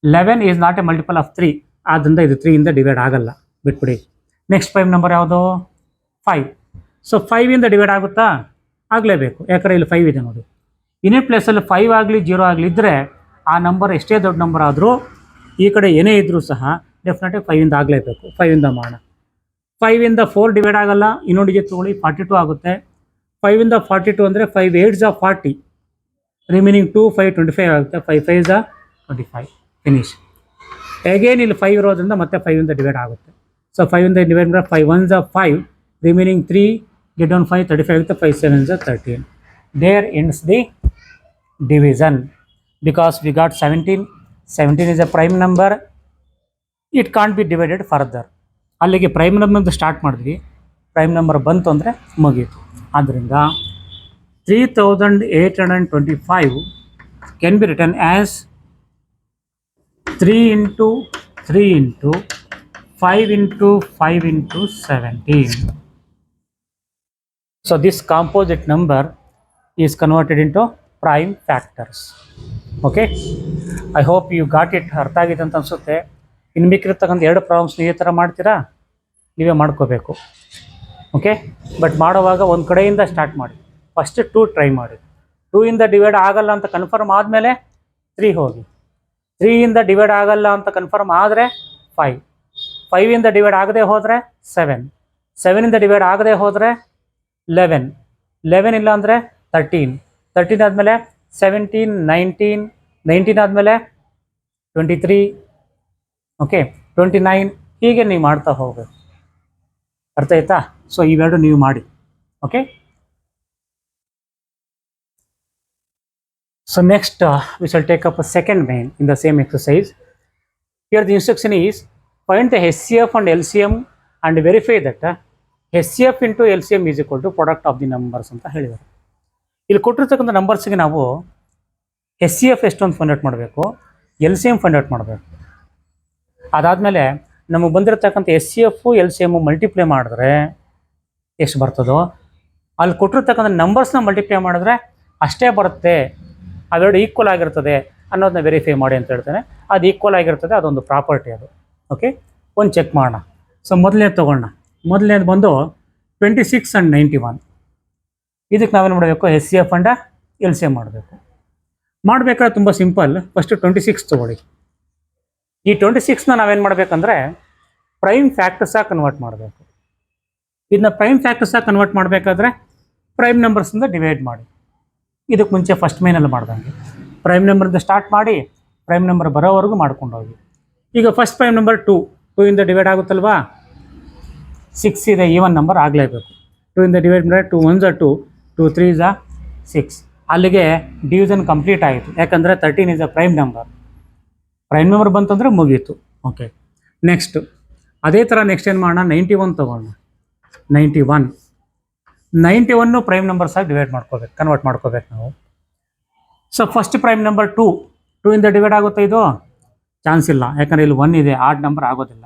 11 is not A multiple of 3, ಆದ್ದರಿಂದ ಇದು 3ಇಂದ ಡಿವೈಡ್ ಆಗಲ್ಲ, ಬಿಟ್ಬಿಡಿ. ನೆಕ್ಸ್ಟ್ ಪ್ರೈಮ್ ನಂಬರ್ ಯಾವುದು? 5. ಸೊ 5ಇಂದ ಡಿವೈಡ್ ಆಗುತ್ತಾ? ಆಗಲೇಬೇಕು, ಯಾಕಂದರೆ ಇಲ್ಲಿ 5 ಇದೆ ನೋಡಿ. ಇನ್ನೇ ಪ್ಲೇಸಲ್ಲಿ 5 ಆಗಲಿ 0 ಆಗಲಿ ಇದ್ದರೆ ಆ ನಂಬರ್ ಎಷ್ಟೇ ದೊಡ್ಡ ನಂಬರ್ ಆದರೂ ಈ ಕಡೆ ಏನೇ ಇದ್ದರೂ ಸಹ ಡೆಫಿನೆಟಾಗಿ 5ಇಂದ ಆಗಲೇಬೇಕು. 5ಇಂದ ಮಾಡೋಣ. 5ಇಂದ 4 ಡಿವೈಡ್ ಆಗಲ್ಲ. ಇನ್ನೊಂದು ಡಿಜಿಟ್ ತೊಗೊಳ್ಳಿ, 42 ಆಗುತ್ತೆ. 5ಇಂದ 42 ಅಂದರೆ 5 8s are 40, ರಿಮೈನಿಂಗ್ 2 5 25 ಆಗುತ್ತೆ. 5 5s are 25. ಫಿನಿಶ್. ಅಗೇನ್ ಇಲ್ಲಿ 5 ಇರೋದ್ರಿಂದ ಮತ್ತೆ 5ಇಂದ ಡಿವೈಡ್ ಆಗುತ್ತೆ. ಸೊ 5ಇಂದ ಡಿವೈಡ್ ಮಾಡಿದ್ರೆ 5 1s are 5, remaining 3, get down 5 35 ಆಗುತ್ತೆ. 5 7s are 13. There ends the division because we got 17. 17 is a prime number, it can't be divided further. ಅಲ್ಲಿಗೆ prime number start ಮಾಡಿದ್ವಿ, prime number ಬಂತು ಅಂದರೆ ಮುಗೀತು. ಆದ್ದರಿಂದ 3825 can be written as 3 into 3 into 5 into 5 into 17. So this composite number is converted into prime factors. Okay, I hope you got it. ಅರ್ಥ ಆಗಿದೆ ಅಂತ ಅನಿಸುತ್ತೆ. ಇನ್ನು ಮಿಕ್ಕಿರ್ತಕ್ಕಂಥ 2 ಪ್ರಾಬ್ಲಮ್ಸ್ ಈ ಥರ ಮಾಡ್ತೀರಾ, ನೀವೇ ಮಾಡ್ಕೋಬೇಕು. ಓಕೆ, ಬಟ್ ಮಾಡುವಾಗ ಒಂದು ಕಡೆಯಿಂದ ಸ್ಟಾರ್ಟ್ ಮಾಡಿ. ಫಸ್ಟ್ 2 ಟ್ರೈ ಮಾಡಿ. 2ಇಂದ ಡಿವೈಡ್ ಆಗಲ್ಲ ಅಂತ ಕನ್ಫರ್ಮ್ ಆದಮೇಲೆ 3 ಹೋಗಿ. 3ಇಂದ ಡಿವೈಡ್ ಆಗಲ್ಲ ಅಂತ ಕನ್ಫರ್ಮ್ ಆದರೆ 5. 5ಇಂದ ಡಿವೈಡ್ ಆಗದೆ ಹೋದರೆ 7. 7ಇಂದ ಡಿವೈಡ್ ಆಗದೆ ಹೋದರೆ 11. 11 ಇಲ್ಲ ಅಂದರೆ 13. 13 ಆದಮೇಲೆ 17, 19, 19 ಆದಮೇಲೆ 23, ಓಕೆ 29. ಹೀಗೆ ನೀವು ಮಾಡ್ತಾ ಹೋಗಬೇಕು. ಅರ್ಥ ಆಯ್ತಾ? ಸೊ ಇವೆರಡು ನೀವು ಮಾಡಿ. Okay, so next we shall take up a second main in the same exercise. Here the instruction is find the HCF and LCM and verify that HCF into LCM is equal to product of the numbers ಅಂತ ಹೇಳಿದ್ದಾರೆ. ಇಲ್ಲಿ ಕೊಟ್ಟಿರ್ತಕ್ಕಂಥ ನಂಬರ್ಸ್ಗೆ ನಾವು HCF ಎಷ್ಟು ಅಂತ find out ಮಾಡಬೇಕು, LCM find out ಮಾಡಬೇಕು. ಅದಾದಮೇಲೆ ನಮಗೆ ಬಂದಿರತಕ್ಕಂಥ HCF LCM ಮಲ್ಟಿಪ್ಲೈ ಮಾಡಿದ್ರೆ ಎಷ್ಟು ಬರ್ತದೋ ಅಲ್ಲಿ ಕೊಟ್ಟಿರ್ತಕ್ಕಂಥ ನಂಬರ್ಸ್ನ ಮಲ್ಟಿಪ್ಲೈ ಮಾಡಿದ್ರೆ ಅಷ್ಟೇ ಬರುತ್ತೆ, ಅವೆರಡು ಈಕ್ವಲ್ ಆಗಿರ್ತದೆ ಅನ್ನೋದನ್ನ ವೆರಿಫೈ ಮಾಡಿ ಅಂತ ಹೇಳ್ತೇನೆ. ಅದು ಈಕ್ವಲ್ ಆಗಿರ್ತದೆ, ಅದೊಂದು ಪ್ರಾಪರ್ಟಿ ಅದು. ಓಕೆ, ಒಂದು ಚೆಕ್ ಮಾಡೋಣ. ಸೊ ಮೊದಲನೇದು ತೊಗೊಳ್ಳೋಣ. ಮೊದಲನೇದು ಬಂದು 26 and 91. ಇದಕ್ಕೆ ನಾವೇನು ಮಾಡಬೇಕು? HCF ಅಂಡ್ LCM ಮಾಡಬೇಕು. ಮಾಡಬೇಕಾದ್ರೆ ತುಂಬ ಸಿಂಪಲ್. ಫಸ್ಟು 26 ತೊಗೊಳ್ಳಿ. ಈ 26ನ ನಾವೇನು ಮಾಡಬೇಕಂದ್ರೆ ಪ್ರೈಮ್ ಫ್ಯಾಕ್ಟರ್ಸಾಗಿ ಕನ್ವರ್ಟ್ ಮಾಡಬೇಕು. ಇದನ್ನ ಪ್ರೈಮ್ ಫ್ಯಾಕ್ಟರ್ಸಾಗಿ ಕನ್ವರ್ಟ್ ಮಾಡಬೇಕಾದ್ರೆ ಪ್ರೈಮ್ ನಂಬರ್ಸಿಂದ ಡಿವೈಡ್ ಮಾಡಿ. ಇದಕ್ಕೆ ಮುಂಚೆ ಫಸ್ಟ್ ಮೇನಲ್ಲಿ ಮಾಡ್ದಂಗೆ ಪ್ರೈಮ್ ನಂಬರಿಂದ ಸ್ಟಾರ್ಟ್ ಮಾಡಿ ಪ್ರೈಮ್ ನಂಬರ್ ಬರೋವರೆಗೂ ಮಾಡ್ಕೊಂಡು ಹೋಗಿ. ಈಗ ಫಸ್ಟ್ ಪ್ರೈಮ್ ನಂಬರ್ 2ಇಂದ ಡಿವೈಡ್ ಆಗುತ್ತಲ್ವಾ? 6 ಇದೆ, ಈವನ್ ನಂಬರ್ ಆಗಲೇಬೇಕು. 2ಇಂದ ಡಿವೈಡ್ ಮಾಡಿದ್ರೆ 2 1s are 2, 2 3s are 6. ಅಲ್ಲಿಗೆ ಡಿವಿಷನ್ ಕಂಪ್ಲೀಟ್ ಆಯಿತು, ಯಾಕಂದರೆ 13 is a prime number. Prime number ಬಂತಂದರೆ ಮುಗೀತು. ಓಕೆ, ನೆಕ್ಸ್ಟು ಅದೇ ಥರ ನೆಕ್ಸ್ಟ್ ಏನು ಮಾಡೋಣ? 91 ತೊಗೊಳ್ಳೋಣ. 91 91 ಪ್ರೈಮ್ ನಂಬರ್ಸ್ ಆಗಿ ಕನ್ವರ್ಟ್ ಮಾಡ್ಕೋಬೇಕು ನಾವು. ಸೊ ಫಸ್ಟ್ ಪ್ರೈಮ್ ನಂಬರ್ 2 ಇಂದ ಡಿವೈಡ್ ಆಗುತ್ತೆ ಇದು? ಚಾನ್ಸ್ ಇಲ್ಲ, ಯಾಕಂದರೆ ಇಲ್ಲಿ 1 ಇದೆ, ಆಡ್ ನಂಬರ್ ಆಗೋದಿಲ್ಲ.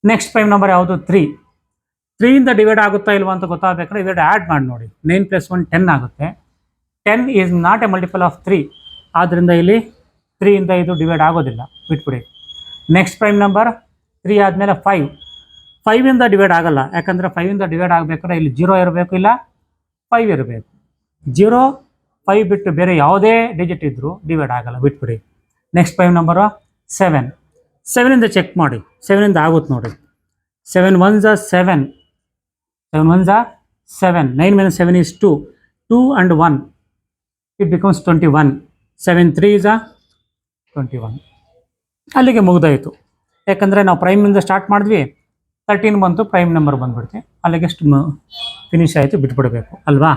ನೆಕ್ಸ್ಟ್ ಪ್ರೈಮ್ ನಂಬರ್ ಯಾವುದು? 3 ಇಂದ ಡಿವೈಡ್ ಆಗುತ್ತಾ ಇಲ್ವಾ ಅಂತ ಗೊತ್ತಾಗಬೇಕಾದ್ರೆ ಇವೆರಡು ಆ್ಯಡ್ ಮಾಡಿ ನೋಡಿ. 9 + 1 10 ಆಗುತ್ತೆ. 10 is not A multiple of 3, ಆದ್ದರಿಂದ ಇಲ್ಲಿ 3 ಇಂದ ಇದು ಡಿವೈಡ್ ಆಗೋದಿಲ್ಲ, ಬಿಟ್ಬಿಡಿ. ನೆಕ್ಸ್ಟ್ ಪ್ರೈಮ್ ನಂಬರ್ 3 ಆದಮೇಲೆ 5 ಇಂದ ಡಿವೈಡ್ ಆಗಲ್ಲ, ಯಾಕಂದರೆ 5 ಇಂದ ಡಿವೈಡ್ ಆಗಬೇಕಾದ್ರೆ ಇಲ್ಲಿ 0 ಇರಬೇಕು, ಇಲ್ಲ 5 ಇರಬೇಕು. 0 5 ಬಿಟ್ಟು ಬೇರೆ ಯಾವುದೇ ಡಿಜಿಟ್ ಇದ್ದರೂ ಡಿವೈಡ್ ಆಗಲ್ಲ, ಬಿಟ್ಬಿಡಿ. ನೆಕ್ಸ್ಟ್ ಪ್ರೈಮ್ ನಂಬರು 7 ಇಂದ ಚೆಕ್ ಮಾಡಿ, 7 ಇಂದ ಆಗುತ್ತೆ ನೋಡಿ. 7 1s are 7, 7 1s are 7, 9 - 7 is 2, 2 and 1, it becomes 21, 7 3s are 21. ಅಲ್ಲಿಗೆ ಮುಗಿದಾಯಿತು, ಯಾಕಂದರೆ ನಾವು ಪ್ರೈಮಿಂದ ಸ್ಟಾರ್ಟ್ ಮಾಡಿದ್ವಿ, 13 ಬಂತು, ಪ್ರೈಮ್ ನಂಬರ್ ಬಂದುಬಿಡುತ್ತೆ, ಅಲ್ಲಿಗೆ ಎಷ್ಟು ಫಿನಿಶ್ ಆಯಿತು, ಬಿಟ್ಬಿಡಬೇಕು ಅಲ್ವಾ.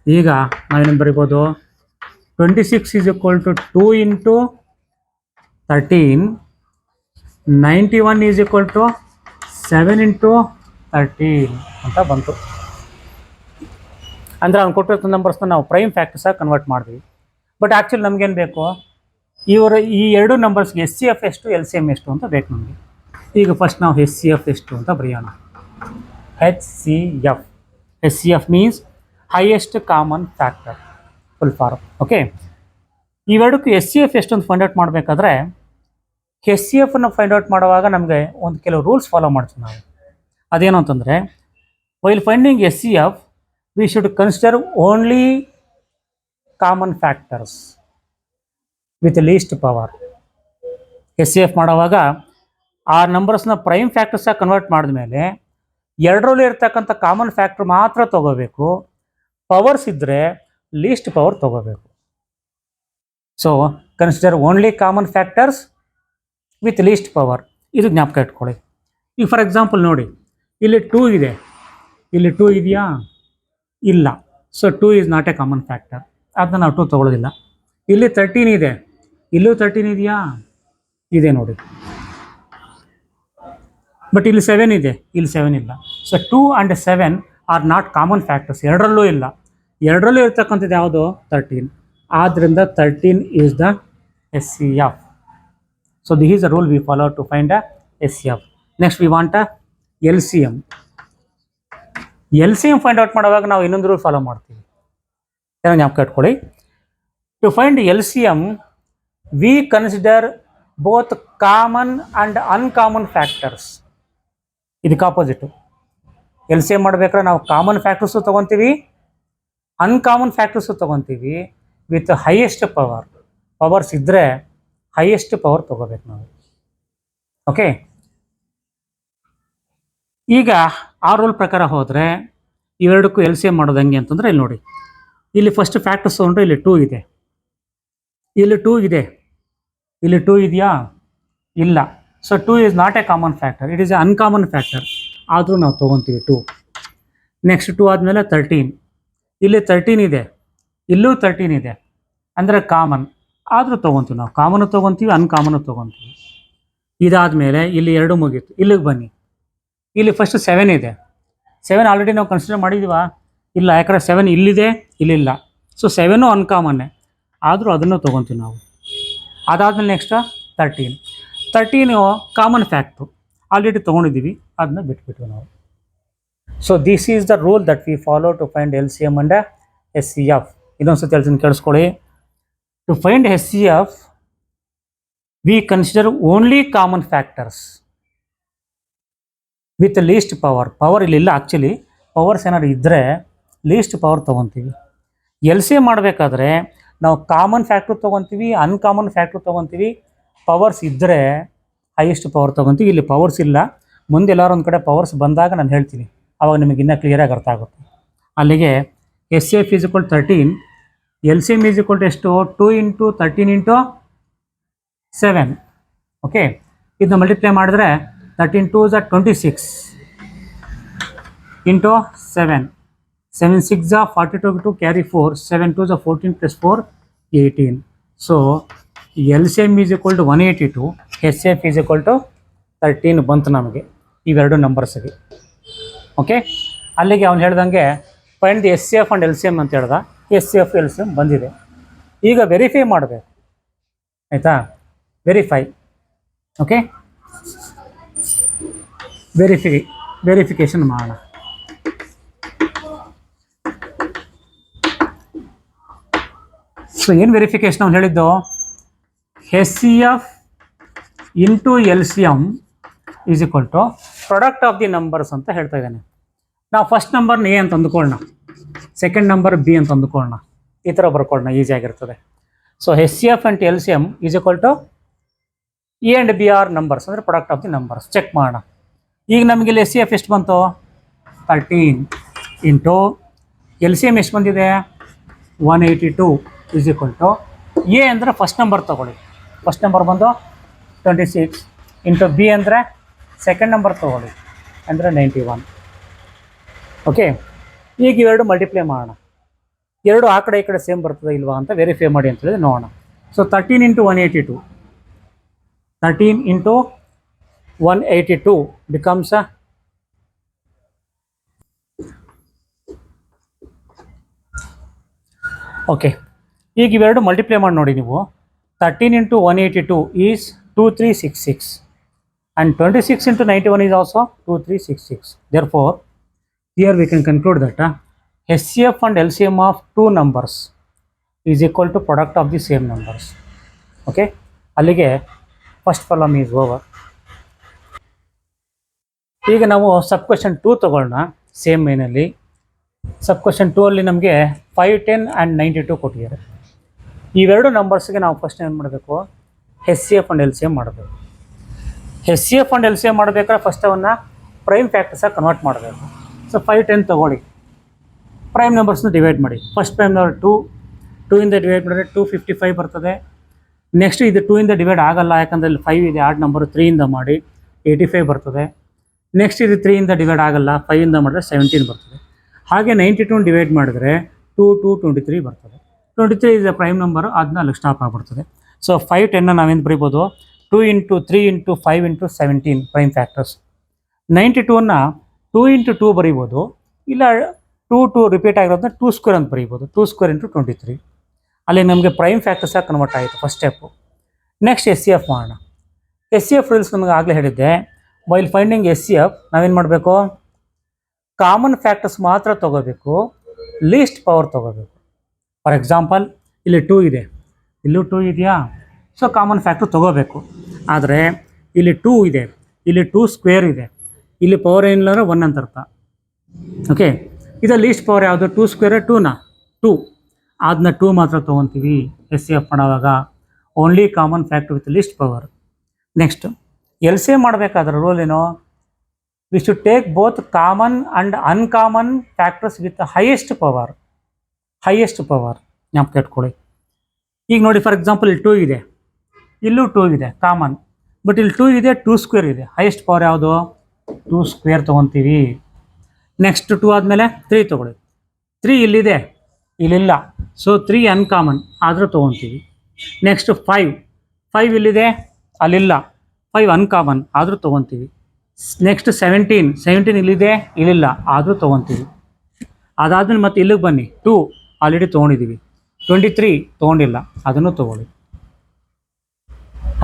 ಈಗ ನಾವೇನು ಬರಿಬೋದು? 26 is equal to 2 into 13, 91 is equal to 7 into 13 ಅಂತ ಬಂತು. ಅಂದರೆ ಅವ್ನು ಕೊಟ್ಟಿರೋ ನಂಬರ್ಸ್ನ ನಾವು ಪ್ರೈಮ್ ಫ್ಯಾಕ್ಟರ್ಸಾಗಿ ಕನ್ವರ್ಟ್ ಮಾಡಿದ್ವಿ. ಬಟ್ ಆ್ಯಕ್ಚುಲಿ ನಮಗೇನು ಬೇಕು? ಈ ಎರಡು ನಂಬರ್ಸ್ಗೆ HCF ಎಷ್ಟು, LCM ಎಷ್ಟು ಅಂತ ಬೇಕು ನಮಗೆ. ಈಗ ಫಸ್ಟ್ ನಾವು HCF ಎಷ್ಟು ಅಂತ ಬರೆಯೋಣ. HCF means highest common factor, full form. Okay, ಇವೆರಡಕ್ಕೂ HCF ಎಷ್ಟು ಅಂತ ಫೈಂಡ್ ಔಟ್ ಮಾಡಬೇಕಾದ್ರೆ HCFನ್ನು ಫೈಂಡ್ ಔಟ್ ಮಾಡುವಾಗ ನಮಗೆ ಒಂದು ಕೆಲವು ರೂಲ್ಸ್ ಫಾಲೋ ಮಾಡ್ತೀವಿ ನಾವು. ಅದೇನು ಅಂತಂದರೆ, while finding HCF we should consider only common factors with least power. HCF ಮಾಡುವಾಗ ಆ ನಂಬರ್ಸ್ನ ಪ್ರೈಮ್ ಫ್ಯಾಕ್ಟರ್ಸಾಗಿ ಕನ್ವರ್ಟ್ ಮಾಡಿದ್ಮೇಲೆ ಎರಡರಲ್ಲಿ ಇರ್ತಕ್ಕಂಥ ಕಾಮನ್ ಫ್ಯಾಕ್ಟರ್ ಮಾತ್ರ ತೊಗೋಬೇಕು. ಪವರ್ಸ್ ಇದ್ದರೆ ಲೀಸ್ಟ್ ಪವರ್ ತೊಗೋಬೇಕು. So consider only common factors with least power, ಇದು ಜ್ಞಾಪಕ ಇಟ್ಕೊಳ್ಳಿ. ಈಗ ಫಾರ್ ಎಕ್ಸಾಂಪಲ್ ನೋಡಿ, ಇಲ್ಲಿ 2 ಇದೆ, ಇಲ್ಲಿ 2 ಇದೆಯಾ? ಇಲ್ಲ. So 2 is not A common factor, ಅದನ್ನ ನಾವು 2 ತೊಗೊಳ್ಳೋದಿಲ್ಲ. ಇಲ್ಲಿ 13 ಇದೆ, ಇಲ್ಲೂ 13 ಇದೆಯಾ? ಇದೆ ನೋಡಿ. ಬಟ್ ಇಲ್ಲಿ 7 ಇದೆ, ಇಲ್ಲಿ 7 ಇಲ್ಲ. So 2 and 7 are not common factors, ಎರಡರಲ್ಲೂ ಇಲ್ಲ. ಎರಡರಲ್ಲೂ ಇರ್ತಕ್ಕಂಥದ್ದು ಯಾವುದು? 13. ಆದ್ದರಿಂದ 13 is the HCF. So this is the rule we follow to find a HCF. Next we want a LCM. LCM find out ಮಾಡುವಾಗ ನಾವು ಇನ್ನೊಂದು ರೂಲ್ ಫಾಲೋ ಮಾಡ್ತೀವಿ, ಏನೋ ಜ್ಞಾಪಕ ಇಟ್ಕೊಳ್ಳಿ. To find LCM we consider both common and uncommon factors. ಇದಕ್ಕೆ opposite. LCM ಮಾಡಬೇಕಾದ್ರೆ ನಾವು ಕಾಮನ್ ಫ್ಯಾಕ್ಟರ್ಸು ತೊಗೊತೀವಿ, ಅನ್ಕಾಮನ್ ಫ್ಯಾಕ್ಟರ್ಸು ತೊಗೊತೀವಿ ವಿತ್ ಹೈಯೆಸ್ಟ್ ಪವರ್. ಪವರ್ಸ್ ಇದ್ದರೆ ಹೈಯೆಸ್ಟ್ ಪವರ್ ತೊಗೋಬೇಕು ನಾವು. ಓಕೆ, ಈಗ ಆ ರೂಲ್ ಪ್ರಕಾರ ಹೋದರೆ ಇವೆರಡಕ್ಕೂ LCM ಮಾಡೋದು ಹೆಂಗೆ ಅಂತಂದರೆ, ಇಲ್ಲಿ ನೋಡಿ, ಇಲ್ಲಿ ಫಸ್ಟ್ ಫ್ಯಾಕ್ಟರ್ಸ್ ತೊಗೊಂಡ್ರೆ ಇಲ್ಲಿ 2 ಇದೆ, ಇಲ್ಲಿ 2 ಇದೆ, ಇಲ್ಲಿ 2 ಇದೆಯಾ? ಇಲ್ಲ. So 2 is not A common factor, it is A uncommon factor, ಆದರೂ ನಾವು ತೊಗೊತೀವಿ 2. ನೆಕ್ಸ್ಟ್ 2 ಆದಮೇಲೆ 13, ಇಲ್ಲಿ 13 ಇದೆ, ಇಲ್ಲೂ 13 ಇದೆ, ಅಂದರೆ ಕಾಮನ್, ಆದರೂ ತೊಗೊತೀವಿ ನಾವು. ಕಾಮನು ತೊಗೊತೀವಿ, ಅನ್ಕಾಮನು ತೊಗೊತೀವಿ. ಇದಾದಮೇಲೆ ಇಲ್ಲಿ 2 ಮುಗೀತು, ಇಲ್ಲಿಗೆ ಬನ್ನಿ. ಇಲ್ಲಿ ಫಸ್ಟ್ 7 ಇದೆ. 7 ಆಲ್ರೆಡಿ ನಾವು ಕನ್ಸಿಡರ್ ಮಾಡಿದ್ದೀವಾ? ಇಲ್ಲ, ಯಾಕಂದರೆ 7 ಇಲ್ಲಿದೆ, ಇಲ್ಲಿಲ್ಲ. ಸೊ 7 ಅನ್ಕಾಮನ್ನೇ, ಆದರೂ ಅದನ್ನು ತೊಗೊತೀವಿ ನಾವು. ಅದಾದಮೇಲೆ ನೆಕ್ಸ್ಟ್ 13 ಕಾಮನ್ ಫ್ಯಾಕ್ಟ್ರು, ಆಲ್ರೆಡಿ ತೊಗೊಂಡಿದ್ದೀವಿ, ಅದನ್ನ ಬಿಟ್ಬಿಟ್ವಿ ನಾವು. So this is the rule that we follow to find LCM and HCF. ಇನ್ನೊಂದು ಸತಿ ಹೇಳ್ತೀನಿ, ಕೇಳಿಸ್ಕೊಳ್ಳಿ. To find HCF we consider only common factors with least power. Power ಇಲ್ಲಿಲ್ಲ, ಆ್ಯಕ್ಚುಲಿ ಪವರ್ಸ್ ಏನಾದ್ರು ಇದ್ದರೆ ಲೀಸ್ಟ್ ಪವರ್ ತೊಗೊತೀವಿ. LCM ಮಾಡಬೇಕಾದ್ರೆ ನಾವು ಕಾಮನ್ ಫ್ಯಾಕ್ಟ್ರು ತೊಗೊತೀವಿ, ಅನ್ಕಾಮನ್ ಫ್ಯಾಕ್ಟ್ರು ತೊಗೊತೀವಿ. ಪವರ್ಸ್ ಇದ್ದರೆ ಹೈಯೆಸ್ಟ್ ಪವರ್ ತೊಗೊತೀವಿ. ಇಲ್ಲಿ ಪವರ್ಸ್ ಇಲ್ಲ, ಮುಂದೆ ಎಲ್ಲರೂ ಒಂದು ಕಡೆ ಪವರ್ಸ್ ಬಂದಾಗ ನಾನು ಹೇಳ್ತೀನಿ, ಆವಾಗ ನಿಮಗೆ ಇನ್ನೂ ಕ್ಲಿಯರಾಗಿ ಅರ್ಥ ಆಗುತ್ತೆ. ಅಲ್ಲಿಗೆ HCF is equal 13, LCM is equal to ಎಷ್ಟು? 2 into 13 into 7. ಓಕೆ, ಇದನ್ನ ಮಲ್ಟಿಪ್ಲೈ ಮಾಡಿದ್ರೆ 13 2s are 26 into 7. 7 6s are 42 to carry 4. 7 2s are 14 plus 4 18. So LCM is equal to 182, HCF is equal to 13 ಬಂತು ನಮಗೆ ಇವೆರಡು ನಂಬರ್ಸ್ಗೆ. ಓಕೆ, ಅಲ್ಲಿಗೆ ಅವ್ನು ಹೇಳ್ದಂಗೆ find the S C F and L C M ಅಂತ ಹೇಳ್ದ. S C F L C M ಬಂದಿದೆ. ಈಗ ವೆರಿಫೈ ಮಾಡಬೇಕು, ಆಯಿತಾ? ವೆರಿಫೈ. ಓಕೆ, ವೆರಿಫಿಕೇಷನ್ ಮಾಡೋಣ. ಸೊ ಏನು ವೆರಿಫಿಕೇಷನ್ ಅವ್ನು ಹೇಳಿದ್ದು? S C F into L C M is equal to product of the numbers ಅಂತ ಹೇಳ್ತಾ ಇದ್ದಾನೆ. ನಾವು ಫಸ್ಟ್ ನಂಬರ್ನ ಎ ಅಂತ ಅಂದ್ಕೊಳ್ಳೋಣ, ಸೆಕೆಂಡ್ ನಂಬರ್ ಬಿ ಅಂತ ಅಂದ್ಕೊಳ್ಳೋಣ, ಈ ಥರ ಬರ್ಕೊಳ್ಳೋಣ, ಈಸಿಯಾಗಿರ್ತದೆ. So S C F and L C M is equal to a and b are numbers, ಅಂದರೆ product of the numbers. Check ಮಾಡೋಣ. ಈಗ ನಮಗೆ ಇಲ್ಲಿ ಎಸ್ ಸಿ ಎಫ್ ಎಷ್ಟು ಬಂತು? 13 ಇಂಟು ಎಲ್ ಸಿ ಎಮ್ ಎಷ್ಟು ಬಂದಿದೆ? 182 ಈಸ್ ಈಕ್ವಲ್ ಟು ಎ ಅಂದರೆ ಫಸ್ಟ್ ನಂಬರ್ ತೊಗೊಳ್ಳಿ, ಫಸ್ಟ್ ನಂಬರ್ ಬಂದು 26 ಇಂಟು ಬಿ ಅಂದರೆ ಸೆಕೆಂಡ್ ನಂಬರ್ ತೊಗೊಳ್ಳಿ, ಅಂದರೆ 91. ಓಕೆ, ಈಗ ಇವೆರಡು ಮಲ್ಟಿಪ್ಲೈ ಮಾಡೋಣ. ಎರಡು ಆ ಕಡೆ ಈ ಕಡೆ ಸೇಮ್ ಬರ್ತದೆ ಇಲ್ವಾ ಅಂತ ವೆರಿಫೈ ಮಾಡಿ ಅಂತ ಹೇಳಿ ನೋಡೋಣ. So 13 into 182, 13 into 182 becomes okay. ಈಗ ಇವೆರಡು ಮಲ್ಟಿಪ್ಲೈ ಮಾಡಿ ನೋಡಿ ನೀವು. 13 into 182 is 2366 and 26 into 91 is also 2366. Therefore, here we can conclude that HCF and LCM of two numbers is equal to product of the same numbers. Okay, ಅಲ್ಲಿಗೆ first problem is over. ಈಗ ನಾವು ಸಬ್ question 2 ತಗೊಳ್ಳೋಣ. Same ಮೇನಲ್ಲಿ ಸಬ್ question 2 ಅಲ್ಲಿ ನಮಗೆ 5, 10 and 92 ಕೊಟ್ಟಿದ್ದಾರೆ. ಇವೆರಡು ನಂಬರ್ಸ್ಗೆ ನಾವು ಫಸ್ಟ್ ಏನು ಮಾಡಬೇಕು? HCF and LCM ಮಾಡಬೇಕು. HCF and LCM ಮಾಡಬೇಕಾದ್ರೆ ಫಸ್ಟ್ ಅವನ್ನ ಪ್ರೈಮ್ ಫ್ಯಾಕ್ಟರ್ಸಾಗಿ ಕನ್ವರ್ಟ್ ಮಾಡಬೇಕು. ಸೊ 5, 10 ತೊಗೊಳ್ಳಿ, ಪ್ರೈಮ್ ನಂಬರ್ಸ್ನ ಡಿವೈಡ್ ಮಾಡಿ. ಫಸ್ಟ್ ಪ್ರೈಮ್ ನಂಬರ್ 2 ಇಂದ ಡಿವೈಡ್ ಮಾಡಿದ್ರೆ 255 ಬರ್ತದೆ. ನೆಕ್ಸ್ಟ್ ಇದು 2 ಇಂದ ಡಿವೈಡ್ ಆಗಲ್ಲ, ಯಾಕಂದರೆ ಇಲ್ಲಿ 5 ಇದೆ. ಆಡ್ ನಂಬರ್ 3 ಇಂದ ಮಾಡಿ 85 ಬರ್ತದೆ. ನೆಕ್ಸ್ಟ್ ಇದು 3 ಇಂದ ಡಿವೈಡ್ ಆಗಲ್ಲ, 5 ಇಂದ ಮಾಡಿದ್ರೆ 17 ಬರ್ತದೆ. ಹಾಗೆ 92 ಡಿವೈಡ್ ಮಾಡಿದ್ರೆ 23 ಬರ್ತದೆ. 23 ಇಸ್ ಅ ಪ್ರೈಮ್ ನಂಬರು, ಅದನ್ನ ಅಲ್ಲಿಗೆ ಸ್ಟಾಪ್ ಆಗಿಬಿಡ್ತದೆ. ಸೊ 5, 10 ನಾವೇನು ಬರೀಬೋದು? 2 into 3 into 5 into 17 prime factors. 92ನ್ನ 2 ಇಂಟು 2 ಬರೀಬೋದು, ಇಲ್ಲ 2 ರಿಪೀಟ್ ಆಗಿರೋದನ್ನ 2 ಸ್ಕ್ವೇರ್ ಅಂತ ಬರೀಬೋದು. 2 ಸ್ಕ್ವೇರ್ ಇಂಟು 23. ಅಲ್ಲಿ ನಮಗೆ ಪ್ರೈಮ್ ಫ್ಯಾಕ್ಟರ್ಸಾಗಿ ಕನ್ವರ್ಟ್ ಆಯಿತು first step. Next S C F ಮಾಡೋಣ. ಎಸ್ ಸಿ ಎಫ್ ರೂಲ್ಸ್ ನಮಗೆ ಆಗಲೇ ಹೇಳಿದ್ದೆ. While finding S C F ನಾವೇನು ಮಾಡಬೇಕು? ಕಾಮನ್ ಫ್ಯಾಕ್ಟರ್ಸ್ ಮಾತ್ರ ತೊಗೋಬೇಕು, ಲೀಸ್ಟ್ ಪವರ್ ತೊಗೋಬೇಕು. ಫಾರ್ ಎಕ್ಸಾಂಪಲ್ ಇಲ್ಲಿ 2 ಇದೆ, ಇಲ್ಲೂ 2 ಇದೆಯಾ? ಸೊ ಕಾಮನ್ ಫ್ಯಾಕ್ಟರ್ ತೊಗೋಬೇಕು. ಆದರೆ ಇಲ್ಲಿ 2 ಇದೆ, ಇಲ್ಲಿ 2 ಸ್ಕ್ವೇರ್ ಇದೆ, ಇಲ್ಲಿ ಪವರ್ ಏನಿಲ್ಲ ಅಂದರೆ 1 ಅಂತ ಅರ್ಥ. ಓಕೆ, ಇದು ಲೀಸ್ಟ್ ಪವರ್ ಯಾವುದು? 2 ಸ್ಕ್ವೇರ್ 2 ಅದನ್ನ 2 ಮಾತ್ರ ತೊಗೊತೀವಿ ಎಸ್ ಸಿ ಎಫ್ ಮಾಡೋವಾಗ. Only common factor with least power. Next L C M ಮಾಡಬೇಕಾದ್ರೆ ರೂಲ್ ಏನು? We should take both common and uncommon factors with highest power. ಜ್ಞಾಪಕ ಇಟ್ಕೊಳ್ಳಿ. ಈಗ ನೋಡಿ, ಫಾರ್ ಎಕ್ಸಾಂಪಲ್ ಇಲ್ಲಿ 2 ಇದೆ, ಇಲ್ಲೂ 2 ಇದೆ ಕಾಮನ್, ಬಟ್ ಇಲ್ಲಿ 2 ಇದೆ, 2 ಸ್ಕ್ವೇರ್ ಇದೆ. ಹೈಯೆಸ್ಟ್ ಪವರ್ ಯಾವುದು? 2 ಸ್ಕ್ವೇರ್ ತೊಗೊತೀವಿ. ನೆಕ್ಸ್ಟ್ 2 ಆದಮೇಲೆ 3 ತೊಗೊಳ್ಳಿ. 3 ಇಲ್ಲಿದೆ, ಇಲ್ಲಿಲ್ಲ, ಸೊ 3 ಅನ್ಕಾಮನ್ ಆದರೂ ತೊಗೊತೀವಿ. ನೆಕ್ಸ್ಟ್ 5 ಇಲ್ಲಿದೆ, ಅಲ್ಲಿಲ್ಲ, 5 ಅನ್ಕಾಮನ್ ಆದರೂ ತೊಗೊತೀವಿ. ನೆಕ್ಸ್ಟ್ 17 ಇಲ್ಲಿದೆ, ಇಲ್ಲಿಲ್ಲ, ಆದರೂ ತೊಗೊತೀವಿ. ಅದಾದಮೇಲೆ ಮತ್ತೆ ಇಲ್ಲಿಗೆ ಬನ್ನಿ, 2 ಆಲ್ರೆಡಿ ತೊಗೊಂಡಿದ್ದೀವಿ. 23 ತೊಗೊಂಡಿಲ್ಲ, ಅದನ್ನು ತೊಗೊಳ್ಳಿ.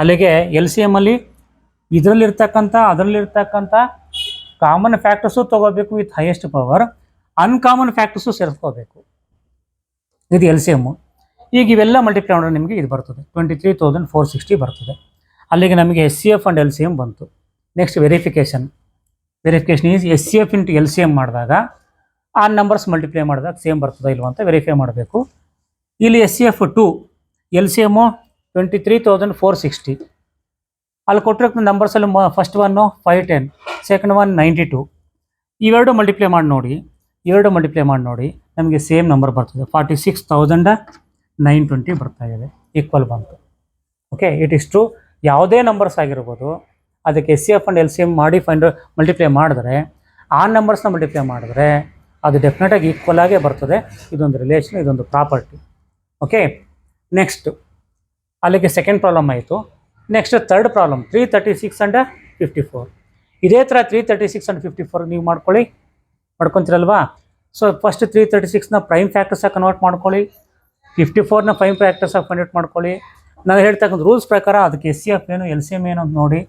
ಅಲ್ಲಿಗೆ ಎಲ್ ಸಿ ಎಮ್ಮಲ್ಲಿ ಅದರಲ್ಲಿರ್ತಕ್ಕಂಥ ಕಾಮನ್ ಫ್ಯಾಕ್ಟರ್ಸು ತೊಗೋಬೇಕು with highest power, uncommon factors ಸೇರಿಸ್ಕೋಬೇಕು. ಇದು ಎಲ್ ಸಿ ಎಮ್ಮು. ಈಗ ಇವೆಲ್ಲ ಮಲ್ಟಿಪ್ಲೈ ಮಾಡಿದ್ರೆ ನಿಮಗೆ ಇದು ಬರ್ತದೆ, 23,460 ಬರ್ತದೆ. ಅಲ್ಲಿಗೆ ನಮಗೆ S C F and L C M ಬಂತು. Next verification is S C F into L C M ಮಾಡಿದಾಗ ಆ ನಂಬರ್ಸ್ ಮಲ್ಟಿಪ್ಲೈ ಮಾಡಿದಾಗ ಸೇಮ್ ಬರ್ತದೆ ಇಲ್ವ ಅಂತ ವೆರಿಫೈ ಮಾಡಬೇಕು. ಇಲ್ಲಿ S C F 2, L C M 23,460. ಅಲ್ಲಿ ಕೊಟ್ಟಿರೋ ನಂಬರ್ಸಲ್ಲಿ ಫಸ್ಟ್ ಒನ್ನು 5, 10, ಸೆಕೆಂಡ್ ಒನ್ 92. ಇವೆರಡು ಮಲ್ಟಿಪ್ಲೈ ಮಾಡಿ ನೋಡಿ ನಮಗೆ ಸೇಮ್ ನಂಬರ್ ಬರ್ತದೆ, 46,920 ಬರ್ತಾ ಇದೆ. ಈಕ್ವಲ್ ಬಂತು. Okay, it is true. ಯಾವುದೇ ನಂಬರ್ಸ್ ಆಗಿರ್ಬೋದು, ಅದಕ್ಕೆ S C F and L C M ಮಾಡಿ ಮಲ್ಟಿಪ್ಲೈ ಮಾಡಿದ್ರೆ, ಆ ನಂಬರ್ಸ್ನ ಮಲ್ಟಿಪ್ಲೈ ಮಾಡಿದ್ರೆ ಅದು ಡೆಫಿನೆಟಾಗಿ ಈಕ್ವಲ್ ಆಗೇ ಬರ್ತದೆ. ಇದೊಂದು ರಿಲೇಷನ್, ಇದೊಂದು ಪ್ರಾಪರ್ಟಿ. ಓಕೆ, ನೆಕ್ಸ್ಟ್ ಅಲ್ಲಿಗೆ ಸೆಕೆಂಡ್ ಪ್ರಾಬ್ಲಮ್ ಆಯಿತು. Next third problem 336 and 54. ಇದೇ ಥರ 336 and 54 ನೀವು ಮಾಡ್ಕೊಳ್ತೀರಲ್ವಾ? ಸೊ ಫಸ್ಟ್ 336ನ ಪ್ರೈಮ್ ಫ್ಯಾಕ್ಟರ್ಸಾಗಿ ಕನ್ವರ್ಟ್ ಮಾಡ್ಕೊಳ್ಳಿ, 54ನ ಪ್ರೈಮ್ ಫ್ಯಾಕ್ಟರ್ಸಾಗಿ ಕನ್ವರ್ಟ್ ಮಾಡ್ಕೊಳ್ಳಿ. ನಾನು ಹೇಳ್ತಕ್ಕಂಥ ರೂಲ್ಸ್ ಪ್ರಕಾರ ಅದಕ್ಕೆ SCF ಏನು LCM ಏನು ಅಂತ ನೋಡಿ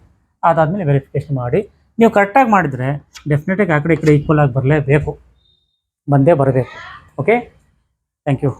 ಅದಾದಮೇಲೆ ವೆರಿಫಿಕೇಷನ್ ಮಾಡಿ. ನೀವು ಕರೆಕ್ಟಾಗಿ ಮಾಡಿದರೆ ಡೆಫಿನೆಟಾಗಿ ಆ ಕಡೆ ಈ ಕಡೆ ಈಕ್ವಲ್ ಆಗಿ ಬಂದೇ ಬರಬೇಕು. Okay, thank you.